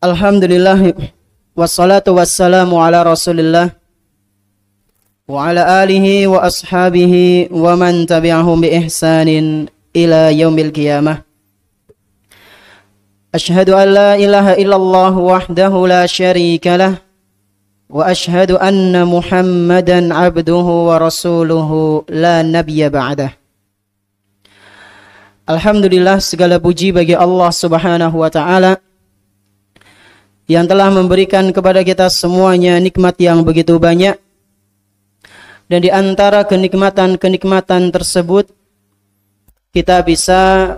Alhamdulillah wassalatu wassalamu ala Rasulillah wa ala alihi wa ashabihi wa man tabi'ahum bi ihsanin ila yaumil qiyamah. Ashhadu an la ilaha illallah wahdahu la syarika lah wa ashhadu anna Muhammadan abduhu wa rasuluhu la nabiyya ba'dah. Alhamdulillah, segala puji bagi Allah Subhanahu wa taala yang telah memberikan kepada kita semuanya nikmat yang begitu banyak. Dan di antara kenikmatan-kenikmatan tersebut, kita bisa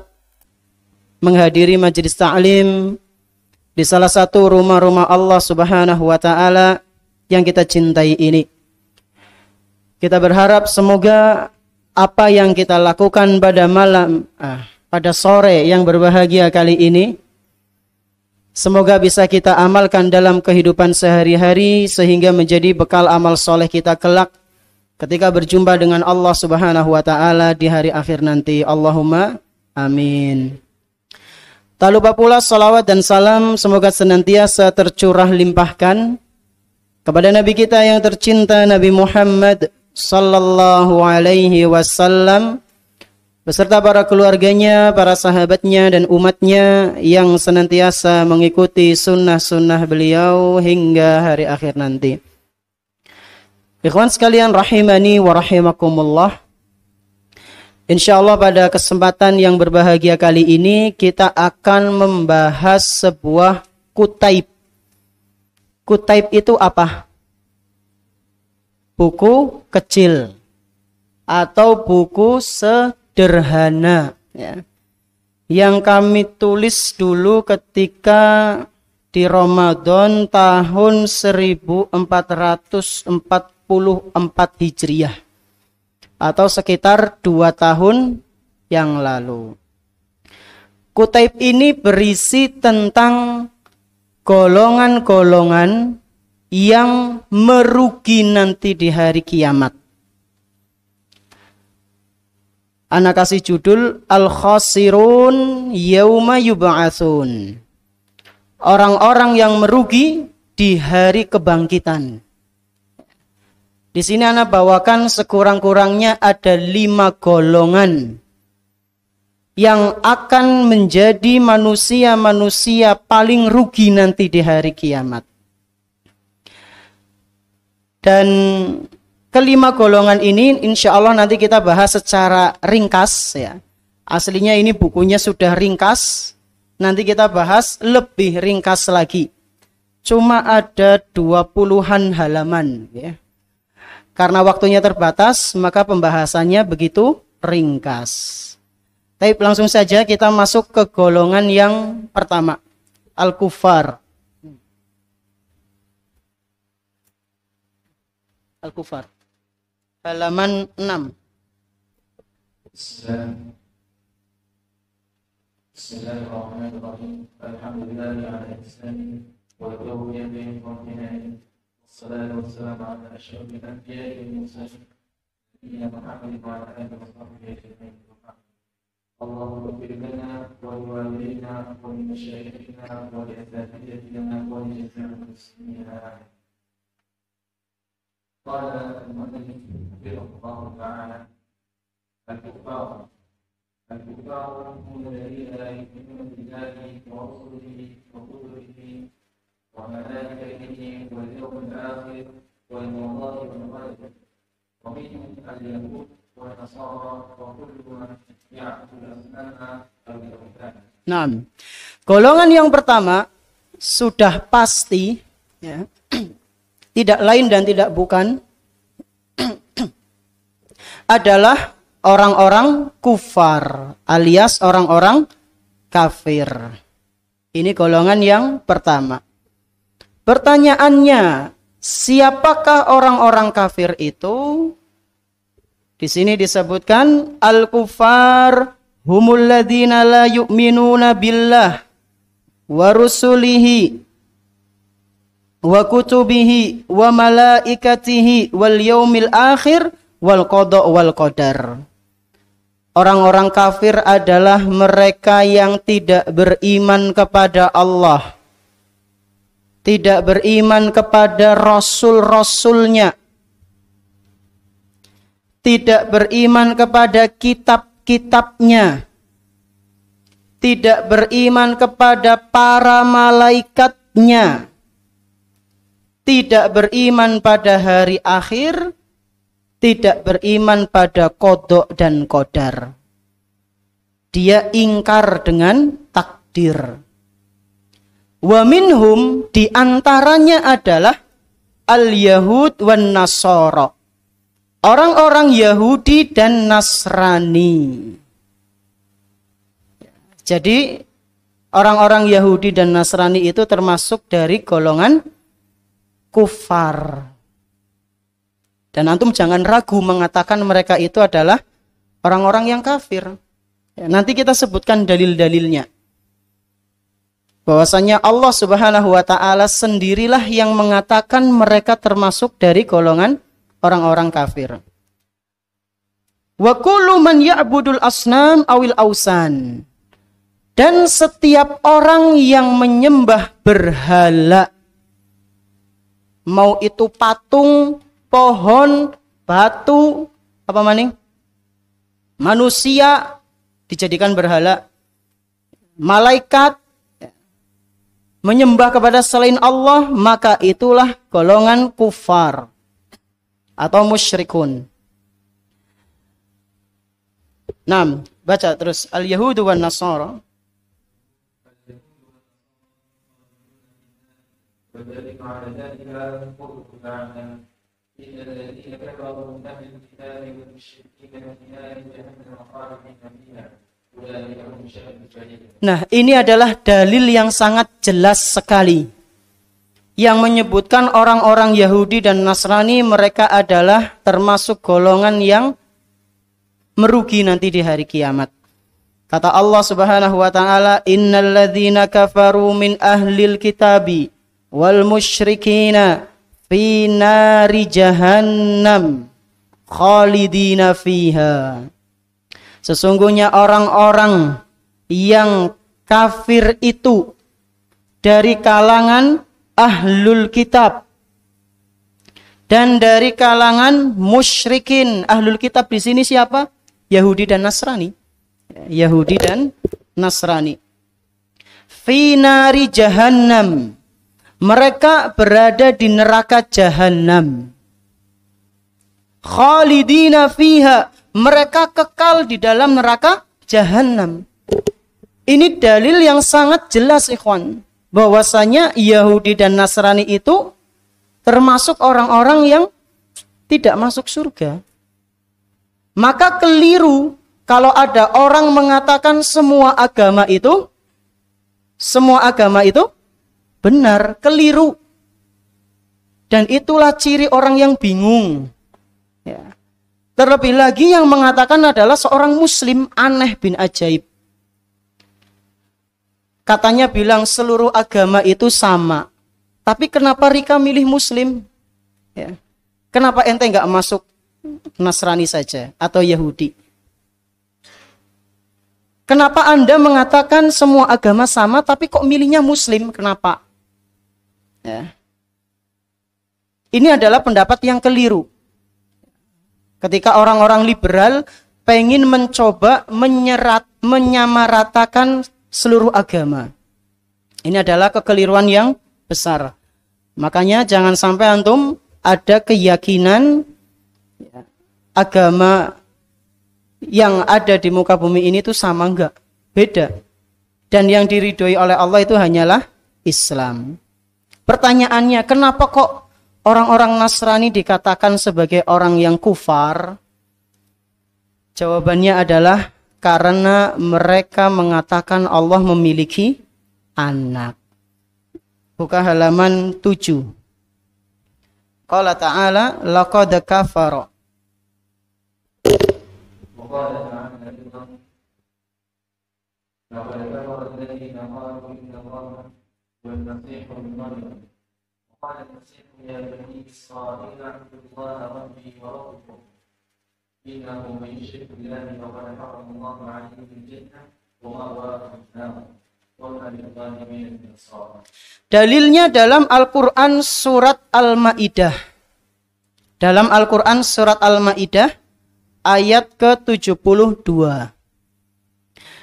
menghadiri majelis ta'lim di salah satu rumah-rumah Allah Subhanahu wa taala yang kita cintai ini. Kita berharap semoga apa yang kita lakukan pada sore yang berbahagia kali ini, semoga bisa kita amalkan dalam kehidupan sehari-hari sehingga menjadi bekal amal soleh kita kelak ketika berjumpa dengan Allah Subhanahu wa taala di hari akhir nanti. Allahumma amin. Tak lupa pula salawat dan salam semoga senantiasa tercurah limpahkan kepada Nabi kita yang tercinta, Nabi Muhammad sallallahu alaihi wasallam, beserta para keluarganya, para sahabatnya dan umatnya yang senantiasa mengikuti sunnah-sunnah beliau hingga hari akhir nanti. Ikhwan sekalian rahimani wa rahimakumullah. InsyaAllah pada kesempatan yang berbahagia kali ini kita akan membahas sebuah kutaib. Kutaib itu apa? Buku kecil atau buku sederhana, ya, yang kami tulis dulu ketika di Ramadan tahun 1444 Hijriah atau sekitar 2 tahun yang lalu. Kutaib ini berisi tentang golongan-golongan yang merugi nanti di hari kiamat. Ana kasih judul Al-Khasirun Yauma Yub'atsun. Orang-orang yang merugi di hari kebangkitan. Di sini ana bawakan sekurang-kurangnya ada 5 golongan yang akan menjadi manusia-manusia paling rugi nanti di hari kiamat. Dan kelima golongan ini insya Allah nanti kita bahas secara ringkas, ya. Aslinya ini bukunya sudah ringkas, nanti kita bahas lebih ringkas lagi. Cuma ada 20-an halaman, ya. Karena waktunya terbatas, maka pembahasannya begitu ringkas. Tapi langsung saja kita masuk ke golongan yang pertama, Al-Kufar. Al-Kufar. Halaman 6. Bismillahirrahmanirrahim. Alhamdulillahi ala ihsani wa tawfiqihi wa minani. Wassalatu wassalamu ala asyrafil anbiya'i wal mursalin. Nabiyyina Muhammadin wa ala alihi wa sahbihi ajma'in. Allahumma ighfir lana wa liwalidayna wa li mashayikhina wa li asatidatina wa li jami'il muslimin. قال المؤلف رحمه الله تعالى: الكفار هم الذين لا يؤمنون بالله ورسله وكتبه وملائكته واليوم الآخر ويوم الله والملائكة ومنهم اليهود والنصارى وكل من يعبد الأصنام أو الأوثان. Nah, golongan yang pertama sudah pasti, ya, tidak lain dan tidak bukan adalah orang-orang kufar alias orang-orang kafir. Ini golongan yang pertama. Pertanyaannya, siapakah orang-orang kafir itu? Di sini disebutkan al-kufar humul ladzina la yu'minuna billah wa rusulihi wa kutubihi wa malaikatihi wal yaumil akhir wal qada wal qadar. Orang-orang kafir adalah mereka yang tidak beriman kepada Allah, tidak beriman kepada rasul-rasulnya, tidak beriman kepada kitab-kitabnya, tidak beriman kepada para malaikatnya, tidak beriman pada hari akhir, tidak beriman pada qada dan qadar. Dia ingkar dengan takdir. Wa minhum, diantaranya adalah al-Yahud wan Nasara, orang-orang Yahudi dan Nasrani. Jadi orang-orang Yahudi dan Nasrani itu termasuk dari golongan kufar. Dan antum jangan ragu mengatakan mereka itu adalah orang-orang yang kafir. Ya, nanti kita sebutkan dalil-dalilnya. Bahwasanya Allah Subhanahu wa taala sendirilah yang mengatakan mereka termasuk dari golongan orang-orang kafir. Wa kullu man ya'budul asnam awil ausan. Dan setiap orang yang menyembah berhala, mau itu patung, pohon, batu, apa maning? Manusia dijadikan berhala, malaikat menyembah kepada selain Allah, maka itulah golongan kufar atau musyrikun. Nah, baca terus al-Yahudu wan Nasara. وذلك على ذلك قرب معنى إن الذين كفروا من أهل الكتاب والمشركين في نار جهنم خالدين فيها أولئك هم شر البرية. Nah, ini adalah dalil yang sangat jelas sekali yang menyebutkan orang-orang Yahudi dan Nasrani mereka adalah termasuk golongan yang merugi nanti di hari kiamat. Kata Allah Subhanahu wa taala, "Innal ladzina kafaru min ahlil kitabi wal musyrikina fi nari jahannam khalidina fiha." Sesungguhnya orang-orang yang kafir itu dari kalangan ahlul kitab dan dari kalangan musyrikin. Ahlul kitab di sini siapa? Yahudi dan Nasrani. Yahudi dan Nasrani. Fi nari jahannam. Mereka berada di neraka Jahannam. Khalidina fiha. Mereka kekal di dalam neraka Jahannam. Ini dalil yang sangat jelas, ikhwan. Bahwasanya Yahudi dan Nasrani itu termasuk orang-orang yang tidak masuk surga. Maka keliru kalau ada orang mengatakan semua agama itu benar, keliru. Dan itulah ciri orang yang bingung. Ya. Terlebih lagi yang mengatakan adalah seorang muslim, aneh bin ajaib. Katanya bilang seluruh agama itu sama. Tapi kenapa Rika milih muslim? Ya. Kenapa ente nggak masuk Nasrani saja atau Yahudi? Kenapa Anda mengatakan semua agama sama tapi kok milihnya muslim? Kenapa? Ya. Ini adalah pendapat yang keliru. Ketika orang-orang liberal pengen mencoba menyamaratakan seluruh agama. Ini adalah kekeliruan yang besar. Makanya jangan sampai antum ada keyakinan agama yang ada di muka bumi ini itu sama, enggak, beda. Dan yang diridhoi oleh Allah itu hanyalah Islam. Pertanyaannya, kenapa kok orang-orang Nasrani dikatakan sebagai orang yang kufar? Jawabannya adalah karena mereka mengatakan Allah memiliki anak. Buka halaman 7. Qala ta'ala laqad kafara. وقال تعالى أيضا لقد كفر الذين قالوا إن الله والمسيح ابن مريم وقال المسيح يا بني إسرائيل اعبدوا الله ربي وربكم إنه من يشرك بالله فقد حرم الله عليه الجنة ومأواه النار وما للظالمين من أنصار. Dalilnya dalam Al-Quran surat Al-Ma'idah. Dalam Al-Quran surat Al-Ma'idah ayat ke-72.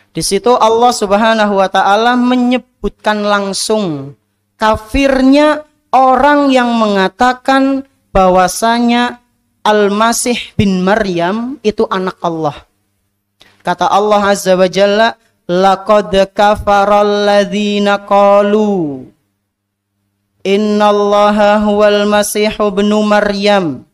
Di situ Allah Subhanahu wa taala menyebutkan langsung kafirnya orang yang mengatakan bahwasanya Al-Masih bin Maryam itu anak Allah. Kata Allah Azza wa Jalla, laqad kafaral ladzina qalu innallaha huwal masihu ibnu Maryam.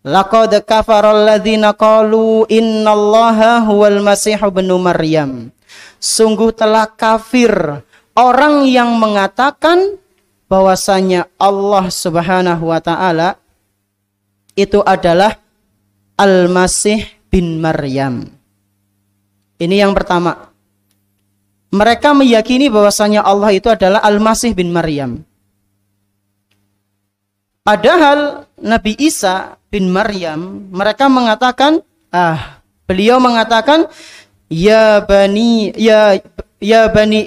Laqad kafaral ladzina qalu innallaha huwal masihu ibnu Maryam. Sungguh telah kafir orang yang mengatakan bahwasanya Allah Subhanahu wa taala itu adalah Al-Masih bin Maryam. Ini yang pertama. Mereka meyakini bahwasanya Allah itu adalah Al-Masih bin Maryam. Padahal Nabi Isa bin Maryam, mereka mengatakan, beliau mengatakan, ya bani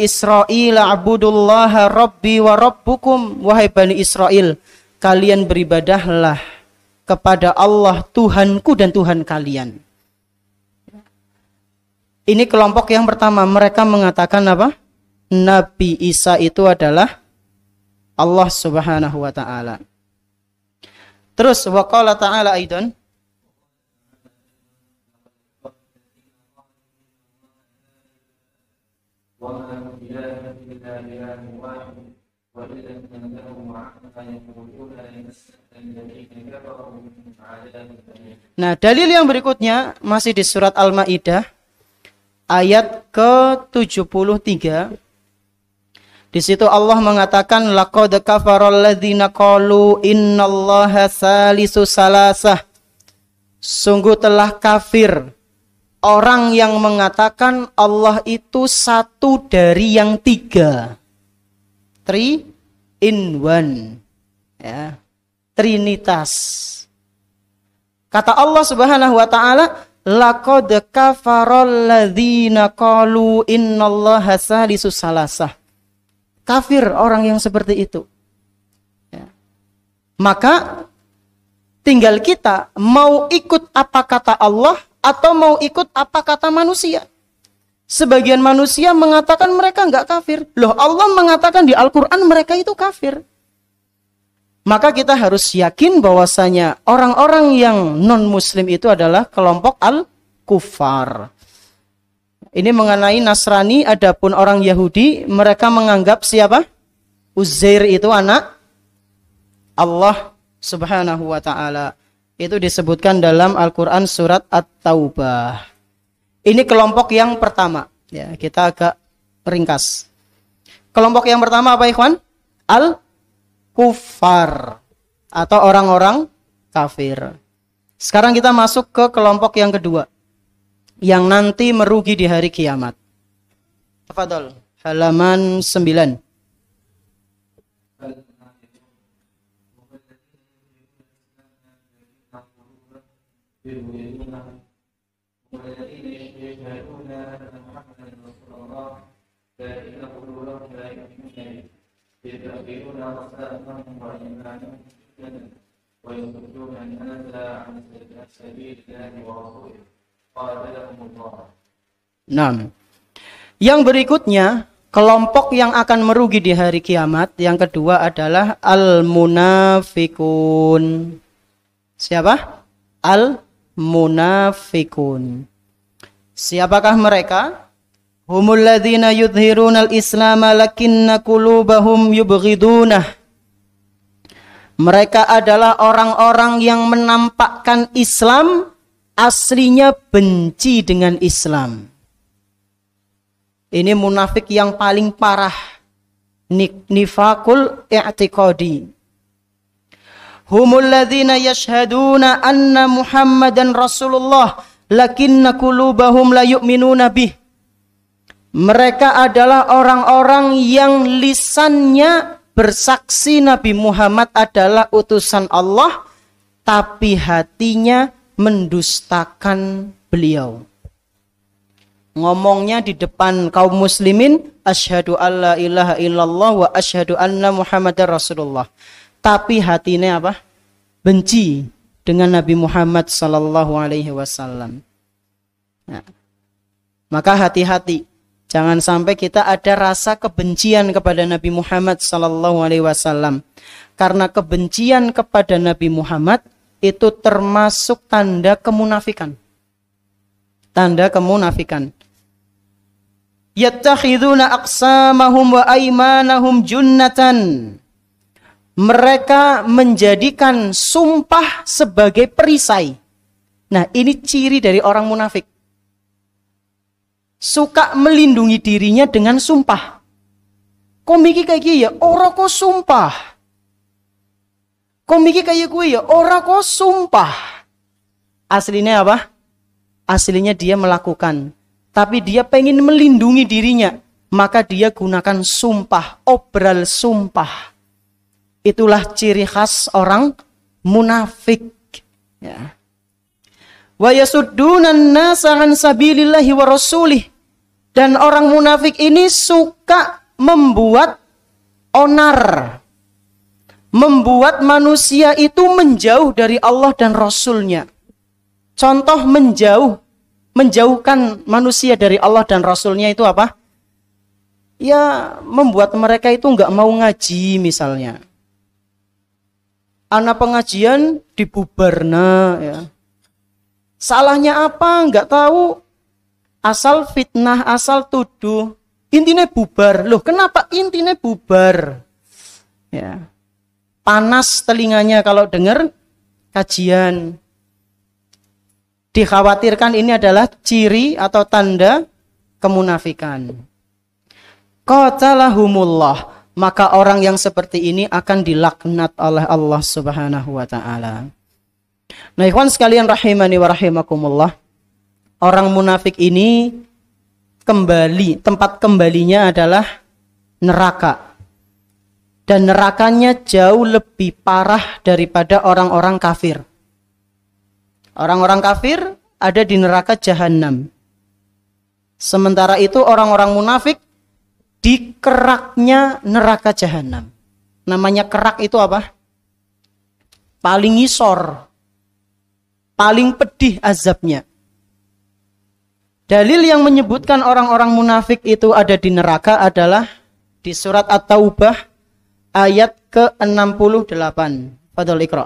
Israel, abudullaha rabbi wa rabbukum. Wahai bani Israel, kalian beribadahlah kepada Allah Tuhanku dan Tuhan kalian. Ini kelompok yang pertama, mereka mengatakan apa? Nabi Isa itu adalah Allah Subhanahu wa taala. Terus waqala ta'ala aidan, nah, dalil yang berikutnya masih di surat Al-Maidah ayat ke-73. Di situ Allah mengatakan laqad kafaral ladzina qalu innallaha salisu salasah. Sungguh telah kafir orang yang mengatakan Allah itu satu dari yang tiga. Three in one. Ya. Trinitas. Kata Allah Subhanahu wa taala, laqad kafaral ladzina qalu innallaha salisu salasah. Kafir orang yang seperti itu. Ya. Maka tinggal kita mau ikut apa kata Allah atau mau ikut apa kata manusia. Sebagian manusia mengatakan mereka enggak kafir. Loh, Allah mengatakan di Al-Quran mereka itu kafir. Maka kita harus yakin bahwasanya orang-orang yang non-muslim itu adalah kelompok al-kufar. Ini mengenai Nasrani, adapun orang Yahudi, mereka menganggap siapa? Uzair itu anak Allah Subhanahu wa taala. Itu disebutkan dalam Al-Qur'an surat At-Taubah. Ini kelompok yang pertama. Ya, kita agak ringkas. Kelompok yang pertama apa, ikhwan? Al-Kufar atau orang-orang kafir. Sekarang kita masuk ke kelompok yang kedua, yang nanti merugi di hari kiamat. Tafadhol, halaman 9. Nah, yang berikutnya, kelompok yang akan merugi di hari kiamat, yang kedua adalah al-munafikun. Siapa? Al-munafikun. Siapakah mereka? Humul ladzina yudhirunal islama lakinna qulubahum yubghidunah. Mereka adalah orang-orang yang menampakkan Islam, aslinya benci dengan Islam. Ini munafik yang paling parah. Nifakul i'tiqadi. Humul ladzina yashhaduna anna Muhammadan Rasulullah lakinna qulubahum la yu'minuna bih. Mereka adalah orang-orang yang lisannya bersaksi Nabi Muhammad adalah utusan Allah, tapi hatinya mendustakan beliau. ngomongnya di depan kaum muslimin, asyhadu alla ilaha illallah wa asyhadu anna muhammadar rasulullah. Tapi hatinya apa? Benci dengan Nabi Muhammad sallallahu alaihi wasallam. Nah, maka hati-hati, jangan sampai kita ada rasa kebencian kepada Nabi Muhammad sallallahu alaihi wasallam. Karena kebencian kepada Nabi Muhammad itu termasuk tanda kemunafikan. Tanda kemunafikan. Yattakhiduna aqsamahum wa aymanahum junnatan. Mereka menjadikan sumpah sebagai perisai. Nah, ini ciri dari orang munafik. Suka melindungi dirinya dengan sumpah. Kok mikir kayak gini ya? Ora kok sumpah. Kok mikir kayak gue ya? Ora kok sumpah. Aslinya apa? Aslinya dia melakukan. Tapi dia pengen melindungi dirinya. Maka dia gunakan sumpah. Obral sumpah. Itulah ciri khas orang munafik. Ya. Wa yasuddunan nasa an sabilillahi wa rasulih. Dan orang munafik ini suka membuat onar. Membuat manusia itu menjauh dari Allah dan Rasulnya. Contoh menjauhkan manusia dari Allah dan Rasulnya itu apa? Ya, membuat mereka itu nggak mau ngaji misalnya. Anak pengajian dibubarna, ya. Salahnya apa? Nggak tahu. Asal fitnah, asal tuduh. Intinya bubar. Loh, kenapa intinya bubar? Ya. Panas telinganya kalau dengar kajian. Dikhawatirkan ini adalah ciri atau tanda kemunafikan. Qatalahumullah. Maka orang yang seperti ini akan dilaknat oleh Allah Subhanahu wa ta'ala. Nah, ikhwan sekalian rahimani wa rahimakumullah. Orang munafik ini tempat kembalinya adalah neraka. Dan nerakanya jauh lebih parah daripada orang-orang kafir. Orang-orang kafir ada di neraka jahanam. Sementara itu orang-orang munafik di keraknya neraka jahanam. Namanya kerak itu apa? Paling ngisor. Paling pedih azabnya. Dalil yang menyebutkan orang-orang munafik itu ada di neraka adalah di surat At-Taubah ayat ke-68. Fadhal Iqra.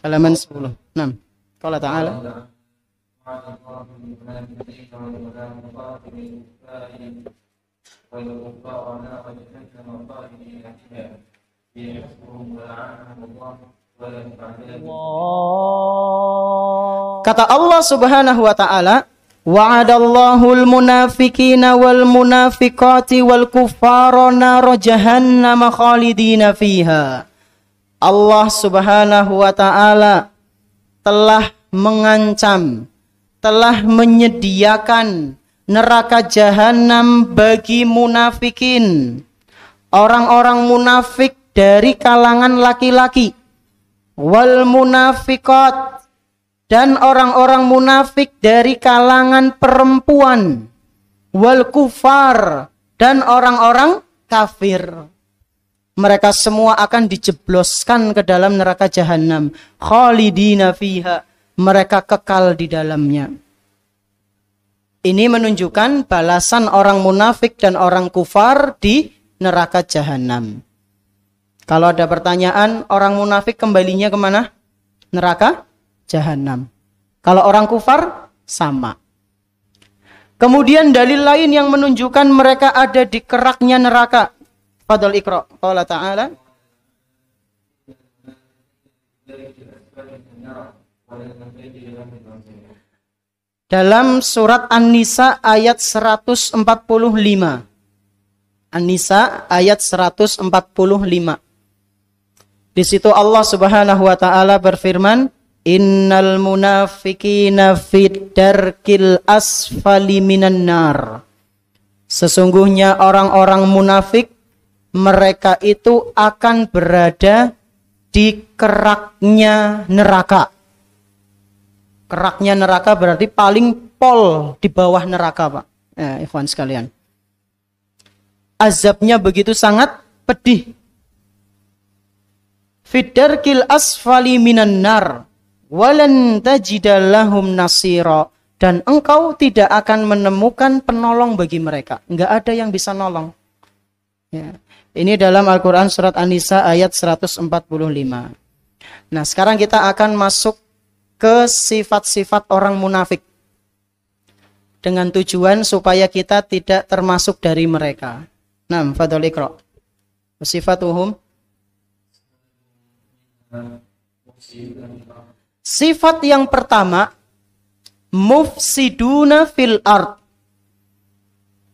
Halaman 10. 6. Qala ta'ala. Kata Allah Subhanahu wa ta'ala, wa'adallahul munafiqina wal munafiqati wal kuffara nar jahannam khalidina fiha. Allah Subhanahu wa ta'ala telah mengancam, telah menyediakan neraka jahanam bagi munafikin. Orang-orang munafik dari kalangan laki-laki. Wal munafiqat. Dan orang-orang munafik dari kalangan perempuan. Wal kufar. Dan orang-orang kafir. Mereka semua akan dijebloskan ke dalam neraka jahanam. Khalidina fiha. Mereka kekal di dalamnya. Ini menunjukkan balasan orang munafik dan orang kufar di neraka jahanam. Kalau ada pertanyaan, orang munafik kembalinya kemana? Neraka jahanam. Kalau orang kufar, sama. Kemudian dalil lain yang menunjukkan mereka ada di keraknya neraka. Fadhal Iqra. Qala ta'ala. Dalam surat An-Nisa ayat 145. An-Nisa ayat 145. Di situ Allah Subhanahu wa taala berfirman, innal munafiqina fid darkil asfali minan nar. Sesungguhnya orang-orang munafik mereka itu akan berada di keraknya neraka. Keraknya neraka berarti paling pol di bawah neraka, Pak. Ikhwan sekalian. Azabnya begitu sangat pedih. Fidarkil asfali minan nar walan tajidalahum nasira, dan engkau tidak akan menemukan penolong bagi mereka. Enggak ada yang bisa nolong. Ya. Ini dalam Al-Quran surat An-Nisa ayat 145. Nah, sekarang kita akan masuk ke sifat-sifat orang munafik dengan tujuan supaya kita tidak termasuk dari mereka. Nah, fadhol iqra. Sifatuhum. Sifat yang pertama, mufsiduna fil ard.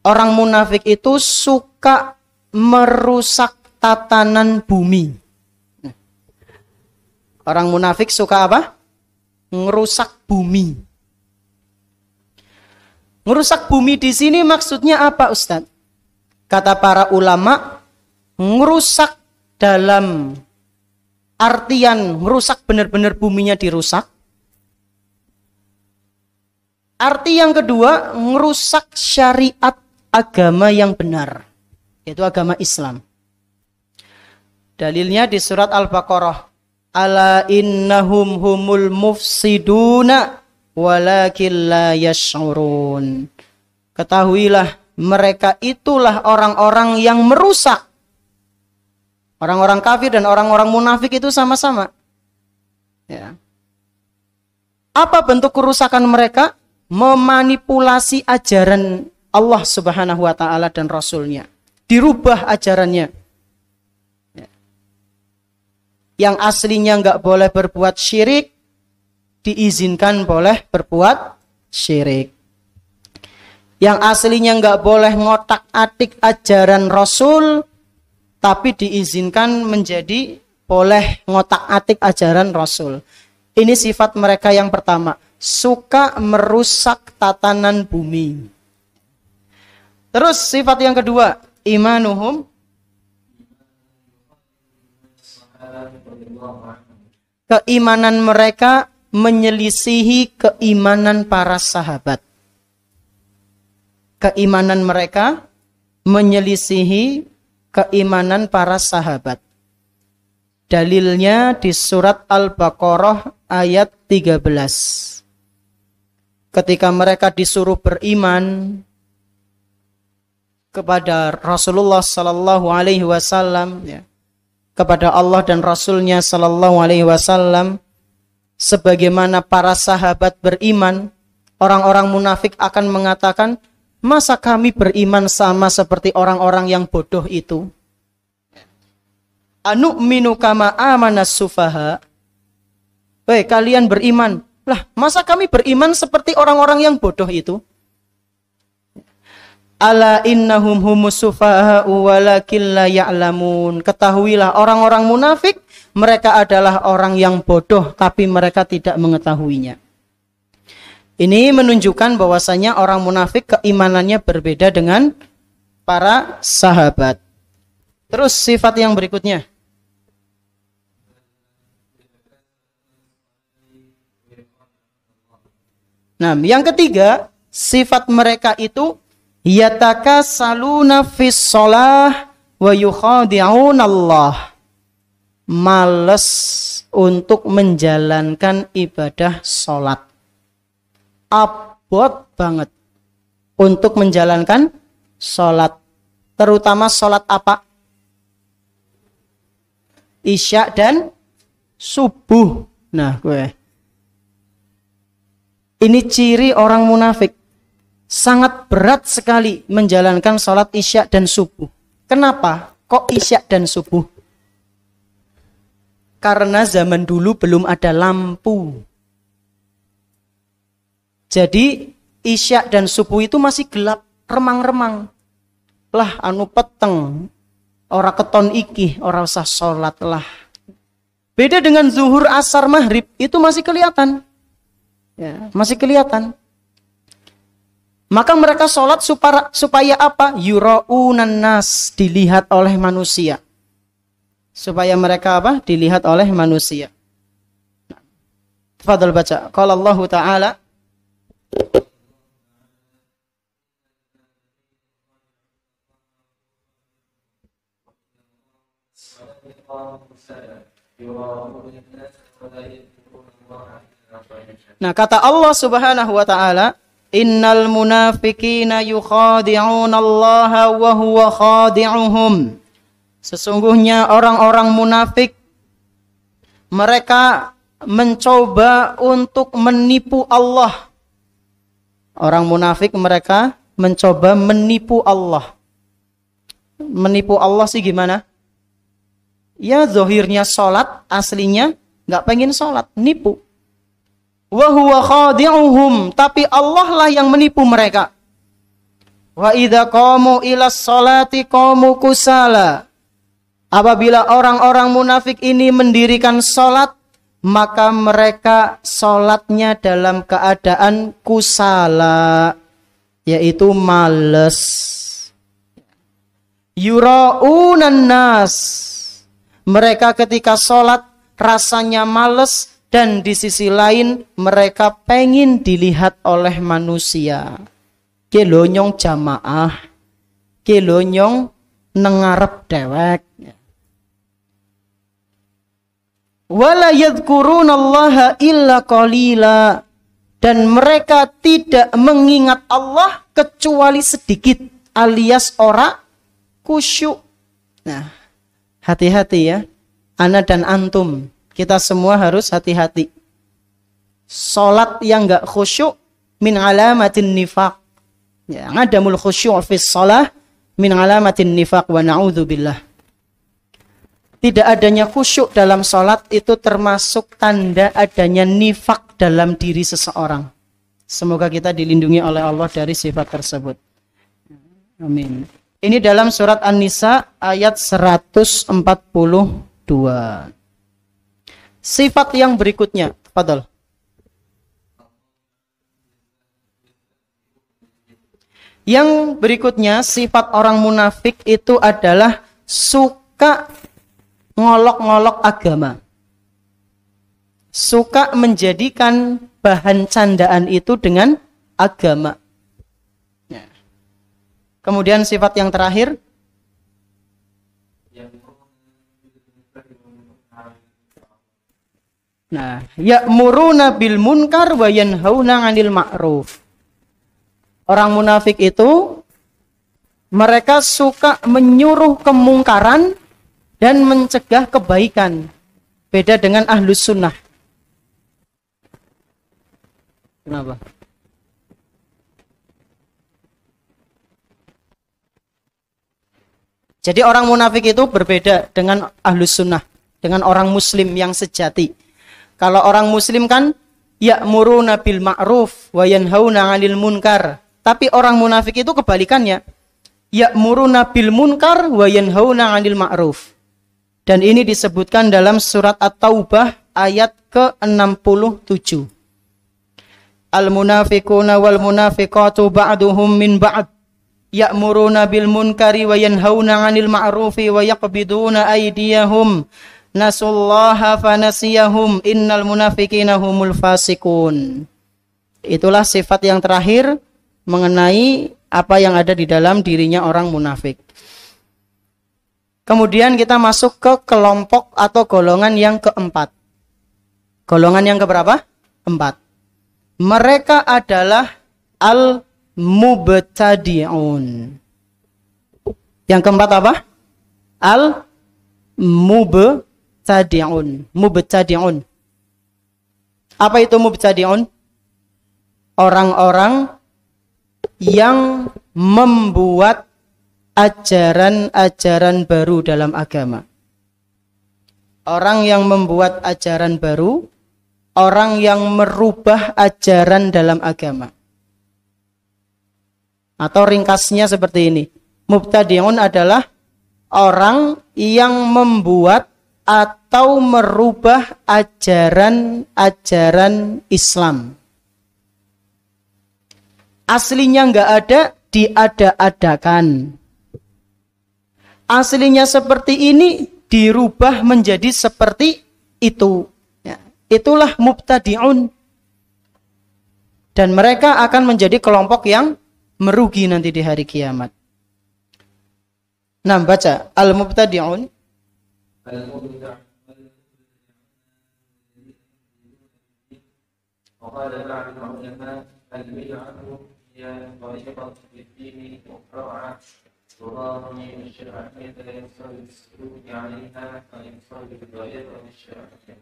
Orang munafik itu suka merusak tatanan bumi. Orang munafik suka apa? Ngerusak bumi. Ngerusak bumi di sini maksudnya apa, Ustaz? Kata para ulama, ngerusak dalam artian merusak benar-benar buminya dirusak. Arti yang kedua, merusak syariat agama yang benar, yaitu agama Islam. Dalilnya di surat Al-Baqarah. Ala innahum humul mufsiduna walakin la yash'urun. Ketahuilah, mereka itulah orang-orang yang merusak. Orang-orang kafir dan orang-orang munafik itu sama-sama. Ya. Apa bentuk kerusakan mereka? Memanipulasi ajaran Allah Subhanahu wa ta'ala dan Rasulnya. Dirubah ajarannya. Ya. Yang aslinya nggak boleh berbuat syirik, diizinkan boleh berbuat syirik. Yang aslinya nggak boleh ngotak-atik ajaran Rasul, tapi diizinkan menjadi boleh ngotak-atik ajaran Rasul. Ini sifat mereka yang pertama. Suka merusak tatanan bumi. Terus sifat yang kedua. Imanuhum. Keimanan mereka menyelisihi keimanan para sahabat. Keimanan mereka menyelisihi keimanan para sahabat. Dalilnya di surat Al-Baqarah ayat 13. Ketika mereka disuruh beriman kepada Rasulullah sallallahu alaihi wasallam, ya, kepada Allah dan Rasulnya sallallahu alaihi wasallam, sebagaimana para sahabat beriman, orang-orang munafik akan mengatakan, masa kami beriman sama seperti orang-orang yang bodoh itu? Anu'minu kama amanas sufaha. Baik, kalian beriman. Lah, masa kami beriman seperti orang-orang yang bodoh itu? Ala innahum humus sufaha walakin la ya'lamun. Ketahuilah, orang-orang munafik, mereka adalah orang yang bodoh, tapi mereka tidak mengetahuinya. Ini menunjukkan bahwasanya orang munafik keimanannya berbeda dengan para sahabat. Terus sifat yang berikutnya. Nah, yang ketiga, sifat mereka itu yatakasaluna fis shalah wa yukhadi'un Allah. Males untuk menjalankan ibadah sholat. Abot banget untuk menjalankan sholat. Terutama sholat apa? Isya dan subuh. Nah, ini ciri orang munafik. Sangat berat sekali menjalankan sholat isya dan subuh. Kenapa? Kok isya dan subuh? Karena zaman dulu belum ada lampu. Jadi isya dan subuh itu masih gelap, remang-remang. Lah anu peteng, ora keton iki, ora usah sholat lah. Beda dengan zuhur, asar, maghrib, itu masih kelihatan. Ya, masih kelihatan. Maka mereka sholat supaya apa? Yura'unan nas, dilihat oleh manusia. Supaya mereka apa? Dilihat oleh manusia. Tafadhal baca. Qala Allah Ta'ala Nah, kata Allah Subhanahu wa taala, innal munafiqina yukhadi'una Allah wa huwa khadi'uhum. Sesungguhnya orang-orang munafik mereka mencoba untuk menipu Allah. Orang munafik mereka mencoba menipu Allah. Menipu Allah sih gimana? Ya zahirnya sholat, aslinya nggak pengen sholat, nipu. Wa huwa khadi'uhum, tapi Allah lah yang menipu mereka. Wa idza qamu ilas sholati qamu kusala. Apabila orang-orang munafik ini mendirikan sholat, maka mereka sholatnya dalam keadaan kusala, yaitu males. Yura'unan nas, mereka ketika sholat rasanya males, dan di sisi lain mereka pengen dilihat oleh manusia. Kelonyong jamaah, kelonyong nengarep dewek. Wala yadhkurunallaha illa qalila, dan mereka tidak mengingat Allah kecuali sedikit, alias ora khusyuk. Nah, hati-hati ya, ana dan antum, kita semua harus hati-hati. Salat yang enggak khusyuk min alamatin nifaq. Ya, adamul khusyuk fi shalah min alamatin nifaq wa na'udzubillah. Tidak adanya khusyuk dalam sholat itu termasuk tanda adanya nifak dalam diri seseorang. Semoga kita dilindungi oleh Allah dari sifat tersebut. Amin. Ini dalam surat An-Nisa ayat 142. Sifat yang berikutnya, Fadal. Yang berikutnya, sifat orang munafik itu adalah suka ngolok-ngolok agama. Suka menjadikan bahan candaan itu dengan agama. Ya. Kemudian sifat yang terakhir, nah, ya'muruna bil munkar wa yanhauna 'anil ma'ruf. Orang munafik itu mereka suka menyuruh kemungkaran dan mencegah kebaikan. Beda dengan ahlus sunnah. Kenapa? Jadi orang munafik itu berbeda dengan ahlus sunnah, dengan orang muslim yang sejati. Kalau orang muslim kan ya'muruna bil ma'ruf wa yanhauna 'anil munkar. Tapi orang munafik itu kebalikannya. Ya'muruna bil munkar wa yanhauna 'anil ma'ruf. Dan ini disebutkan dalam surat At-Taubah ayat ke-67. Al-munafiquna wal munafiqatu ba'duhum min ba'd. Ya'muruna bil munkari wa yanhauna 'anil ma'rufi wa yaqbiduna aydiyahum. Nasullaha fanasiyahum innal munafiqina humul fasiqun. Itulah sifat yang terakhir mengenai apa yang ada di dalam dirinya orang munafik. Kemudian kita masuk ke kelompok atau golongan yang keempat. Golongan yang keberapa? 4. Mereka adalah al-mubtadi'un. Yang keempat apa? Al-mubtadi'un. Mubtadi'un. Apa itu mubtadi'un? Orang-orang yang membuat ajaran-ajaran baru dalam agama. Orang yang membuat ajaran baru, orang yang merubah ajaran dalam agama. Atau ringkasnya seperti ini. Mubtadi'un adalah orang yang membuat atau merubah ajaran-ajaran Islam. Aslinya enggak ada, diada-adakan. Aslinya seperti ini dirubah menjadi seperti itu. Ya. itulah mubtadi'un. Dan mereka akan menjadi kelompok yang merugi nanti di hari kiamat. Nah, baca al-mubtadi'un. وقال بعض العلماء البدعة هي طريقة في الدين مخترعة تضاهي الشرعية لا ينصرف السلوك عليها فينصرف بالغاية الشرعية.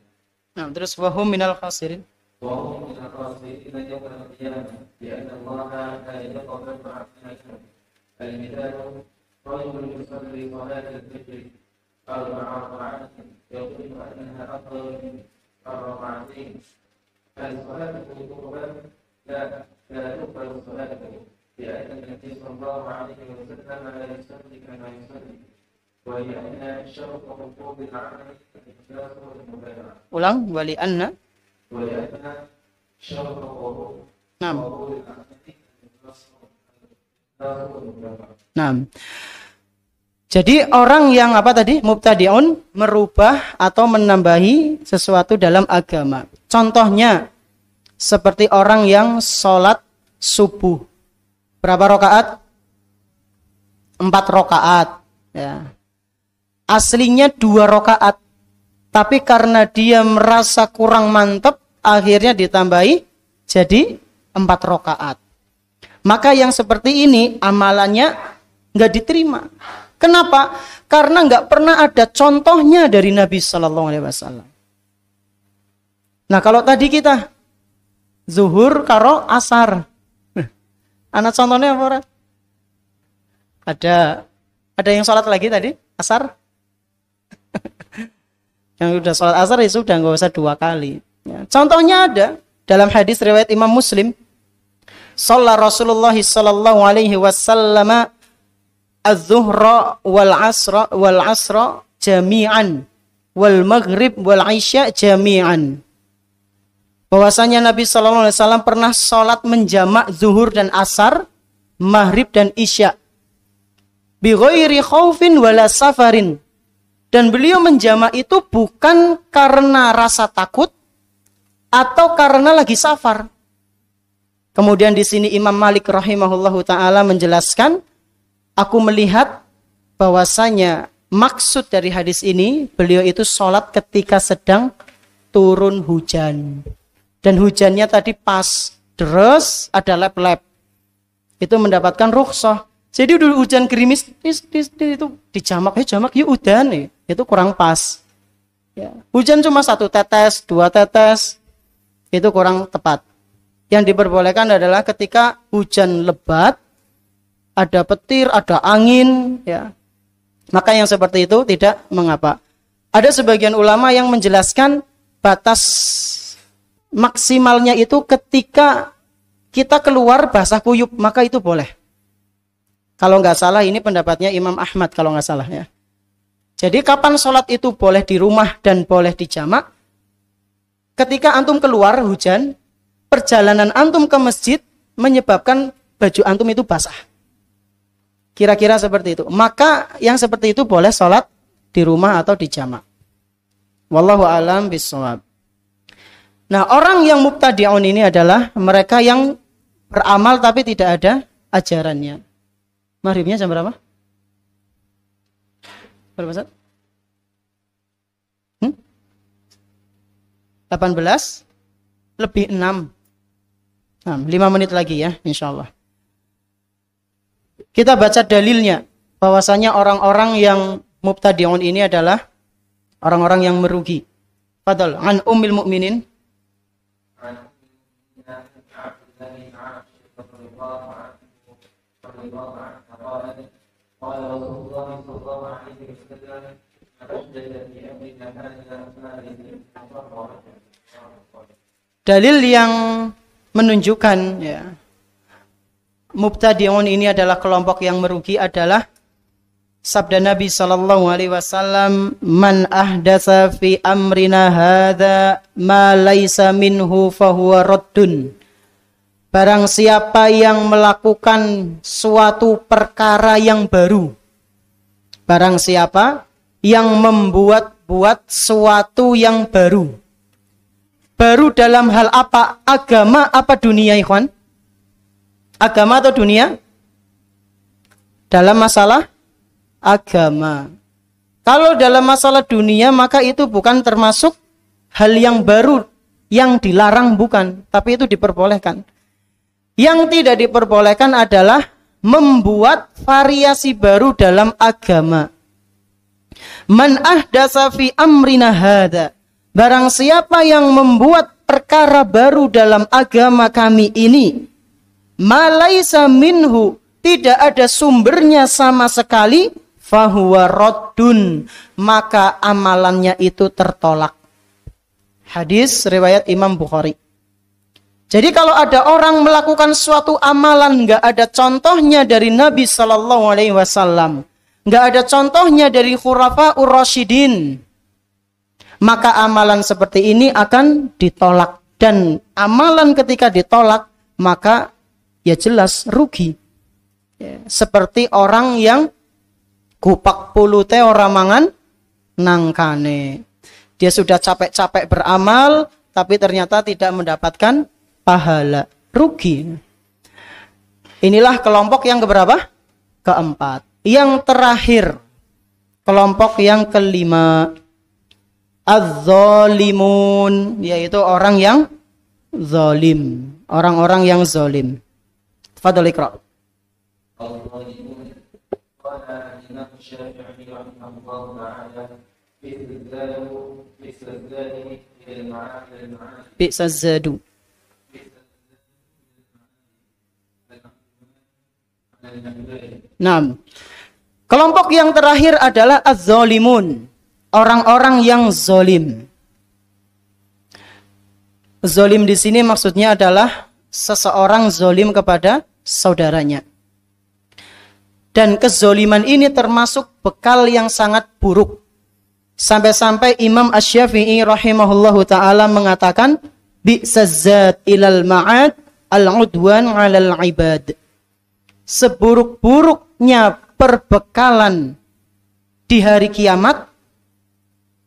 Nah, terus wahum minal khasirin. وهم من الخاسرين يوم القيامة لأن الله لا يقبل عملهم. المثال رجل يصلي صلاة الفجر أربع ركعات يظن أنها أفضل من الركعتين. الصلاة قربان لا تقبل صلاته لأن النبي صلى الله عليه وسلم لا يصلي كما يصلي ولأن شرط حقوق العمل الإخلاص والمتابعة. Ulang wali'anna. ولأن شرط حقوق Naam. العمل الإخلاص والمتابعة. Naam. Jadi orang yang apa tadi? Mubtadi'un, merubah atau menambahi sesuatu dalam agama. Contohnya seperti orang yang sholat subuh. Berapa rakaat? 4 rakaat. Ya. Aslinya 2 rakaat. Tapi karena dia merasa kurang mantap, akhirnya ditambahi jadi 4 rakaat. Maka yang seperti ini amalannya nggak diterima. Kenapa? Karena nggak pernah ada contohnya dari Nabi Sallallahu Alaihi Wasallam. Nah, kalau tadi kita zuhur karo asar, anak contohnya apa? Ada yang sholat lagi tadi asar? Yang udah sholat asar ya sudah nggak usah 2 kali. Ya, contohnya ada dalam hadis riwayat Imam Muslim. Shalla Rasulullah sallallahu alaihi wasallam az-zuhra wal asra jami'an wal maghrib wal isya jami'an. Bahwasanya Nabi sallallahu alaihi wasallam pernah salat menjamak zuhur dan asar, maghrib dan isya. Bi ghairi khaufin wala safarin. Dan beliau menjamak itu bukan karena rasa takut atau karena lagi safar. Kemudian di sini Imam Malik rahimahullahu taala menjelaskan, aku melihat bahwasanya maksud dari hadis ini, beliau itu sholat ketika sedang turun hujan. Dan hujannya tadi pas, deres, ada lep-lep. Itu mendapatkan rukhsah. Jadi dulu hujan gerimis, itu dijamak, jamak, ya udah nih. Itu kurang pas. Ya. Hujan cuma 1 tetes, 2 tetes, itu kurang tepat. Yang diperbolehkan adalah ketika hujan lebat, ada petir, ada angin, ya. Maka yang seperti itu tidak mengapa. Ada sebagian ulama yang menjelaskan batas maksimalnya itu ketika kita keluar basah kuyup, maka itu boleh. Kalau nggak salah ini pendapatnya Imam Ahmad kalau nggak salah ya. Jadi kapan sholat itu boleh di rumah dan boleh di jamak? Ketika antum keluar hujan, perjalanan antum ke masjid menyebabkan baju antum itu basah. Kira-kira seperti itu. Maka yang seperti itu boleh sholat di rumah atau di jamak. Wallahu a'lam bishawab. Nah, orang yang mubtadi'un ini adalah mereka yang beramal tapi tidak ada ajarannya. Maghribnya jam berapa? Berapa saat? 18 lebih 6. Nah, 5 menit lagi ya, insyaallah. Kita baca dalilnya bahwasanya orang-orang yang mubtadi'un ini adalah orang-orang yang merugi. Fadal an ummil mukminin. Dalil yang menunjukkan ya, mubtadi'un ini adalah kelompok yang merugi adalah sabda Nabi sallallahu alaihi wasallam, "Man ahdatsa fi amrina hadza ma laisa minhu fahuwa raddun." Barang siapa yang melakukan suatu perkara yang baru, barang siapa yang membuat-buat suatu yang baru, Baru dalam hal apa? Agama apa dunia, ikhwan? Agama atau dunia? Dalam masalah agama. Kalau dalam masalah dunia, maka itu bukan termasuk hal yang baru, yang dilarang bukan, tapi itu diperbolehkan. Yang tidak diperbolehkan adalah membuat variasi baru dalam agama. Man ahdasa fi amrina hada. Barang siapa yang membuat perkara baru dalam agama kami ini, malaisa minhu, tidak ada sumbernya sama sekali, fahuwa raddun, maka amalannya itu tertolak. Hadis riwayat Imam Bukhari. Jadi kalau ada orang melakukan suatu amalan nggak ada contohnya dari Nabi Sallallahu Alaihi Wasallam, nggak ada contohnya dari Khulafaur Rasyidin, maka amalan seperti ini akan ditolak. Dan amalan ketika ditolak, maka ya jelas rugi. Ya, seperti orang yang kupak pulute ora mangan nangkane. Dia sudah capek-capek beramal, tapi ternyata tidak mendapatkan pahala. Rugi. Inilah kelompok yang keberapa? Keempat. Yang terakhir, kelompok yang kelima, az-zalimun, yaitu orang yang zalim, orang-orang yang zalim. Tafadhal Iqra. Bi'sazadu. Nah, kelompok yang terakhir adalah az-zalimun, orang-orang yang zalim. Zalim di sini maksudnya adalah seseorang zalim kepada saudaranya. Dan kezaliman ini termasuk bekal yang sangat buruk. Sampai-sampai Imam Asy-Syafi'i rahimahullahu ta'ala mengatakan, bi'sazzat ilal ma'ad al-udwan 'alal ibad. Seburuk-buruknya perbekalan di hari kiamat,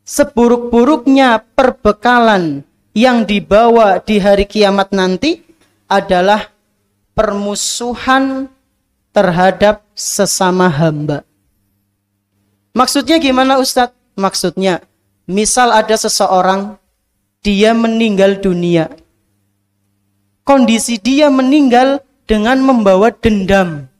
seburuk-buruknya perbekalan yang dibawa di hari kiamat nanti adalah permusuhan terhadap sesama hamba. Maksudnya gimana Ustadz? Maksudnya, misal ada seseorang, dia meninggal dunia. Kondisi dia meninggal dengan membawa dendam.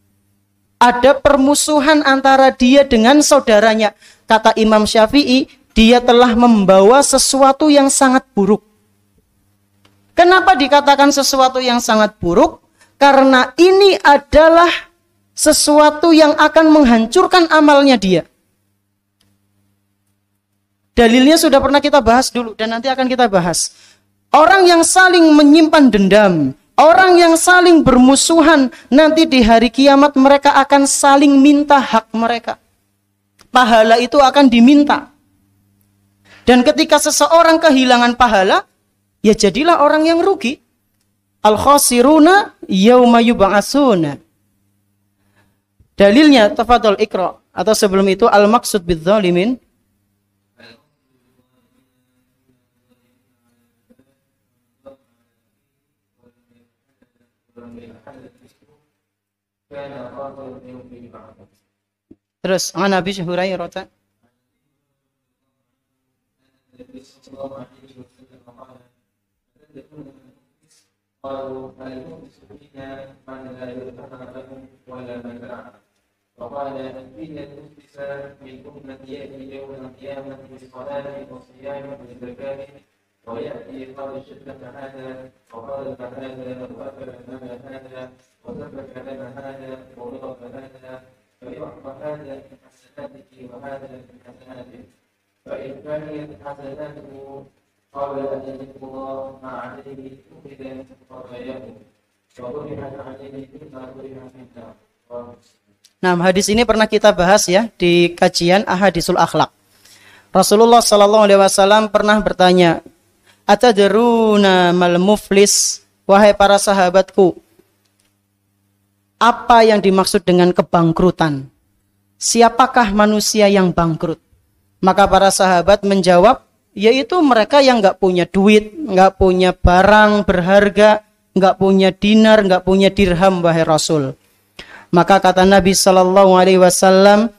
Ada permusuhan antara dia dengan saudaranya. Kata Imam Syafi'i, dia telah membawa sesuatu yang sangat buruk. Kenapa dikatakan sesuatu yang sangat buruk? Karena ini adalah sesuatu yang akan menghancurkan amalnya dia. Dalilnya sudah pernah kita bahas dulu dan nanti akan kita bahas. Orang yang saling menyimpan dendam, orang yang saling bermusuhan, nanti di hari kiamat mereka akan saling minta hak mereka. Pahala itu akan diminta. Dan ketika seseorang kehilangan pahala, ya jadilah orang yang rugi. Al-khasiruna yauma yub'atsuna. Dalilnya tafadhol Iqra, atau sebelum itu al-maqsud bidzalimin. Terus an Nabi Hurairah قالوا هل يحدث فينا من لا يرتفع لهم ولا متاع وقال إن المحدث من أمتي يأتي يوم القيامة بصلاة وصيام وزكاة ويأتي قال شدة هذا وقال هذا وأكل لنا هذا وسفك لنا هذا وضرب هذا فيعطى هذا من حسناته وهذا من حسناته فإن كانت حسناته قال أن الله ما عليه أخذ خطاياه وطرحت عليه مما طرح منا. Nah, hadis ini pernah kita bahas ya di kajian Ahadisul Akhlak. Rasulullah sallallahu alaihi wasallam pernah bertanya, "Atadruna mal muflis?" Wahai para sahabatku, apa yang dimaksud dengan kebangkrutan? Siapakah manusia yang bangkrut? Maka para sahabat menjawab, yaitu mereka yang nggak punya duit, nggak punya barang berharga, nggak punya dinar, nggak punya dirham, wahai Rasul. Maka kata Nabi Sallallahu Alaihi Wasallam,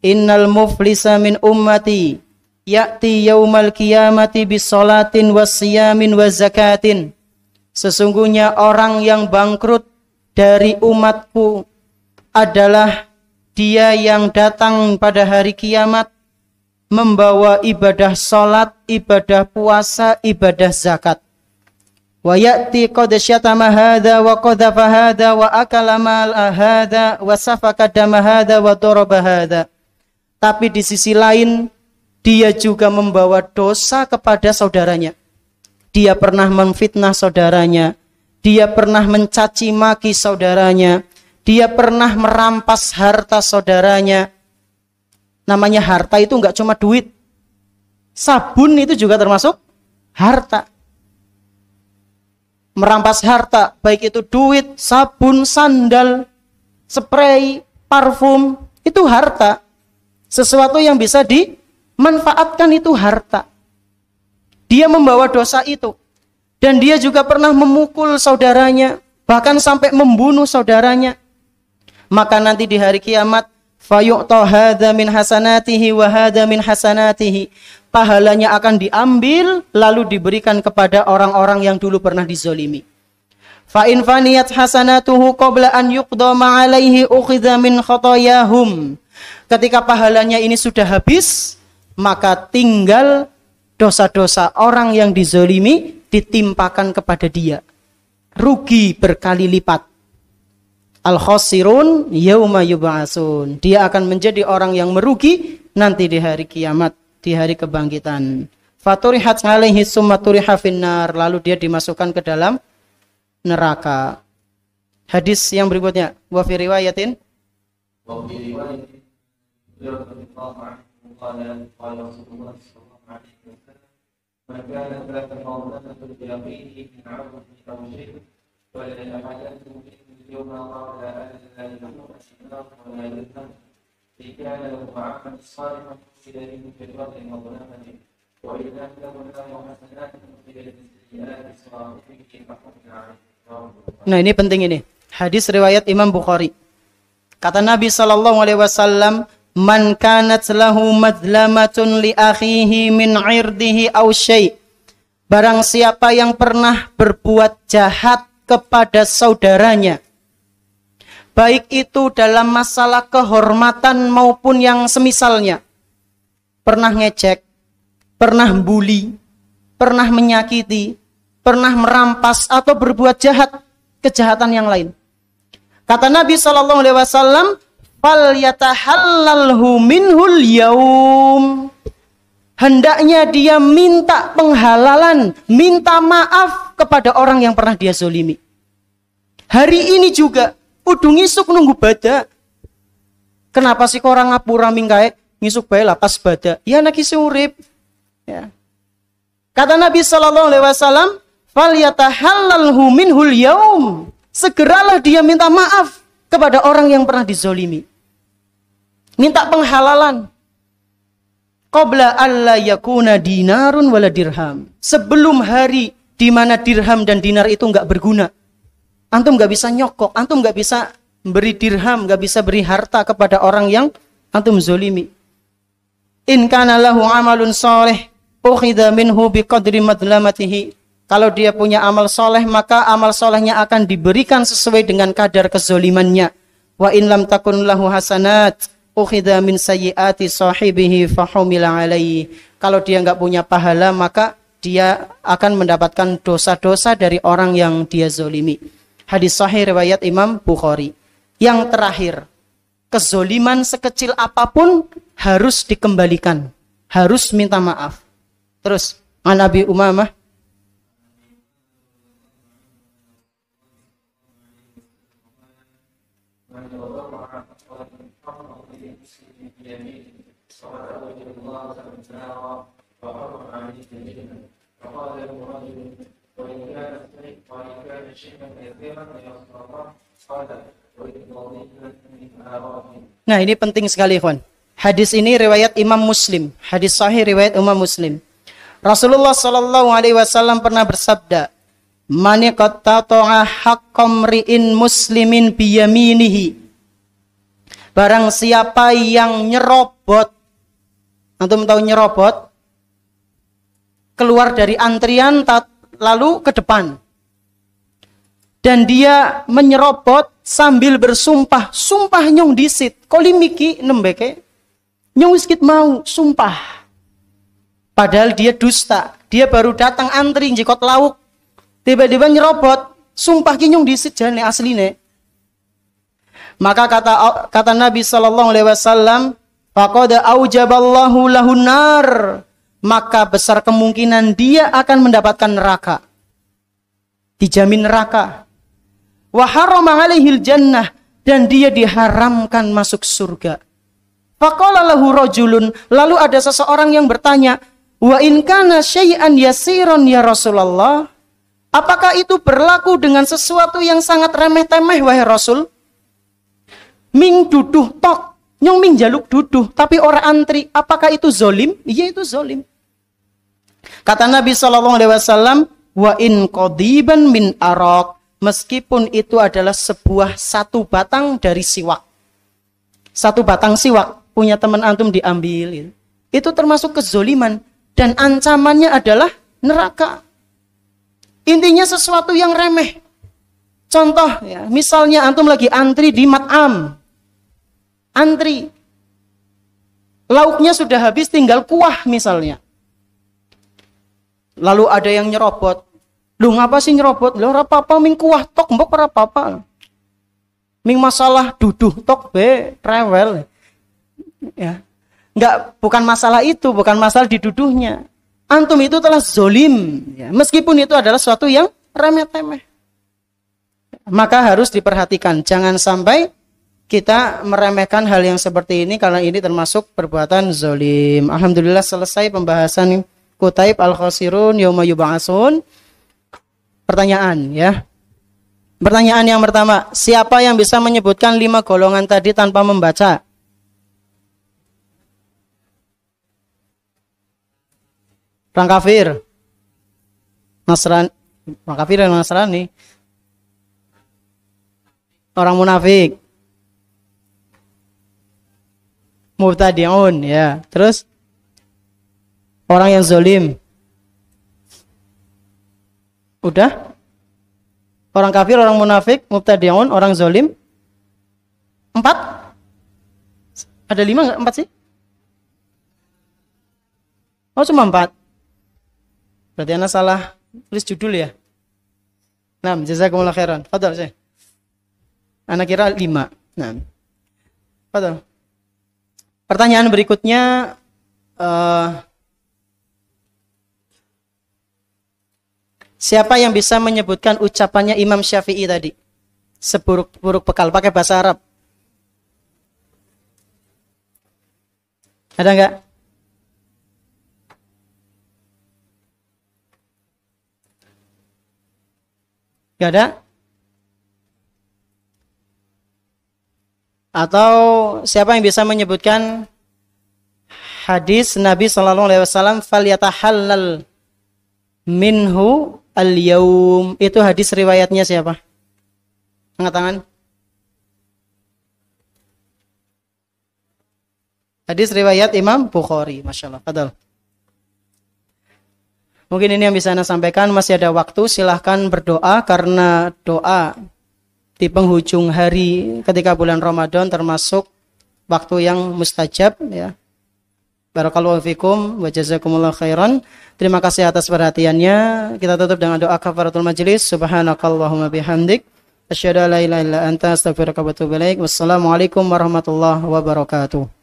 Innal muflisa min ummati ya'ti yaumal qiyamati bisolatin wasiyamin wa zakatin. Sesungguhnya orang yang bangkrut dari umatku adalah dia yang datang pada hari kiamat membawa ibadah salat, ibadah puasa, ibadah zakat. Wa ya'ti qad syatama hadza wa qadhafa hadza wa akala mal hadza wa safaka dama hadza wa daraba hadza. Tapi di sisi lain dia juga membawa dosa kepada saudaranya. Dia pernah memfitnah saudaranya, dia pernah mencaci maki saudaranya, dia pernah merampas harta saudaranya. Namanya harta itu enggak cuma duit. Sabun itu juga termasuk harta. Merampas harta, baik itu duit, sabun, sandal, spray, parfum, itu harta. Sesuatu yang bisa dimanfaatkan itu harta. Dia membawa dosa itu. Dan dia juga pernah memukul saudaranya, bahkan sampai membunuh saudaranya. Maka nanti di hari kiamat, fayu'ta hadza min hasanatihi wa hadza min hasanatihi. Pahalanya akan diambil lalu diberikan kepada orang-orang yang dulu pernah dizolimi. Fa in faniyat hasanatuhu qabla an yuqda ma alaihi ukhidha min khotoyahum. Ketika pahalanya ini sudah habis, maka tinggal dosa-dosa orang yang dizolimi ditimpakan kepada dia. Rugi berkali lipat. Al-khasirun yauma yub'atsun. Dia akan menjadi orang yang merugi nanti di hari kiamat, di hari kebangkitan. Faturihat alaihi summa turiha finnar. Lalu dia dimasukkan ke dalam neraka. Hadis yang berikutnya. Wa fi riwayatin. Wa fi riwayatin. Qala Rasulullah sallallahu alaihi wasallam, "Man kana lahu mawlatan fi yaqinihi min 'abdihi aw shay'in, wa la yahdathu يوم قال أن له أسماء ولا يذنب إن كان له عمل صالح إليه في الوقت مظلمة وإذا له حسنات إليه سيئات صالحه فحكم عليه. Nah ini penting ini. Hadis riwayat Imam Bukhari. Kata Nabi sallallahu alaihi wasallam, "Man kanat lahu madlamatun li akhihi min 'irdihi aw syai'." Barang siapa yang pernah berbuat jahat kepada saudaranya, baik itu dalam masalah kehormatan maupun yang semisalnya. Pernah ngecek, pernah bully, pernah menyakiti, pernah merampas atau berbuat jahat, kejahatan yang lain. Kata Nabi SAW, "Fal yatahallalhu minhul yaum." Hendaknya dia minta penghalalan, minta maaf kepada orang yang pernah dia zolimi. Hari ini juga kudu ngisuk nunggu bada. Kenapa sih orang ngapura mingkae ngisuk bae lapas bada? Ya nak isi urip. Ya. Kata Nabi sallallahu alaihi wasallam, "Falyatahallalhu minhul yaum." Segeralah dia minta maaf kepada orang yang pernah dizolimi. Minta penghalalan. Qabla alla yakuna dinarun wala dirham. Sebelum hari di mana dirham dan dinar itu enggak berguna. Antum gak bisa nyokok, antum gak bisa beri dirham, gak bisa beri harta kepada orang yang antum zolimi. In kana lahu amalun soleh, ukhidha minhu biqadri madlamatihi. Kalau dia punya amal soleh, maka amal solehnya akan diberikan sesuai dengan kadar kezolimannya. Wa in lam takun lahu hasanat, ukhidha min sayyiati sahibihi fahumila alaihi. Kalau dia gak punya pahala, maka dia akan mendapatkan dosa-dosa dari orang yang dia zolimi. Hadis sahih riwayat Imam Bukhari. Yang terakhir, kezoliman sekecil apapun harus dikembalikan, harus minta maaf. Terus, an Abi Umamah Nah ini penting sekali, ikhwan. Hadis ini riwayat Imam Muslim. Hadis sahih riwayat Imam Muslim. Rasulullah sallallahu alaihi wasallam pernah bersabda, "Man qattata'a haqqam ri'in muslimin biyaminihi." Barang siapa yang nyerobot, antum tahu nyerobot? Keluar dari antrian lalu ke depan. Dan dia menyerobot sambil bersumpah, sumpah nyong disit, kolimiki nembeke, nyong wiskit mau, sumpah. Padahal dia dusta, dia baru datang antri jikot lauk, tiba-tiba nyerobot, sumpah kinyong disit jane asline. Maka kata Nabi sallallahu alaihi wasallam, faqad aujaballahu lahun nar, maka besar kemungkinan dia akan mendapatkan neraka. Dijamin neraka. Wa harrama alaihil jannah, dan dia diharamkan masuk surga. Faqala lahu rajulun, lalu ada seseorang yang bertanya, wa in kana syai'an yasiran ya Rasulullah, apakah itu berlaku dengan sesuatu yang sangat remeh-temeh wahai Rasul? Ming duduh tok, nyong ming jaluk duduh, tapi orang antri, apakah itu zolim? Iya itu zolim. Kata Nabi SAW, wa in qadiban min arak, meskipun itu adalah sebuah satu batang dari siwak. Satu batang siwak, punya teman antum diambil. Itu termasuk kezoliman. Dan ancamannya adalah neraka. Intinya sesuatu yang remeh. Contoh, ya, misalnya antum lagi antri di mat'am. Antri. Lauknya sudah habis, tinggal kuah misalnya. Lalu ada yang nyerobot. Lu ngapa sih nyerobot? Lu apa-apa ming kuah tok mbok ora apa-apa. Ming masalah duduh tok be rewel. Ya. Enggak, bukan masalah itu, bukan masalah diduduhnya. Antum itu telah zolim, ya. Meskipun itu adalah sesuatu yang remeh-temeh. Maka harus diperhatikan, jangan sampai kita meremehkan hal yang seperti ini, karena ini termasuk perbuatan zolim. Alhamdulillah selesai pembahasan Kutaib al-khasirun yauma yub'atsun. Pertanyaan, ya. Pertanyaan yang pertama, siapa yang bisa menyebutkan 5 golongan tadi tanpa membaca? Orang kafir, Nasrani, orang kafir dan Nasrani, orang munafik, mubtadi'un, ya. Terus orang yang zalim. Udah? Orang kafir, orang munafik, mubtadi'un, orang zalim. 4? Ada 5 enggak? 4 sih? Oh, cuma 4. Berarti Anda salah tulis judul ya. Nah, jazakumullah khairan. Fadhal saya. Anda kira 5. Nah. Fadhal. Pertanyaan berikutnya, siapa yang bisa menyebutkan ucapannya Imam Syafi'i tadi? Seburuk-buruk bekal, pakai bahasa Arab. Ada enggak? Gak ada? Atau siapa yang bisa menyebutkan hadis Nabi sallallahu alaihi wasallam falyatahallal minhu al-yaum? Itu hadis riwayatnya siapa? Angkat tangan. Hadis riwayat Imam Bukhari. Masya Allah. Fadal. Mungkin ini yang bisa Anda sampaikan. Masih ada waktu, silahkan berdoa, karena doa di penghujung hari ketika bulan Ramadan termasuk waktu yang mustajab, ya. Barakallahu fikum wa jazakumullah khairan. Terima kasih atas perhatiannya. Kita tutup dengan doa kafaratul majlis. Subhanakallahumma bihamdik asyhadu an la ilaha illa anta astaghfiruka wa atubu ilaik. Wassalamualaikum warahmatullahi wabarakatuh.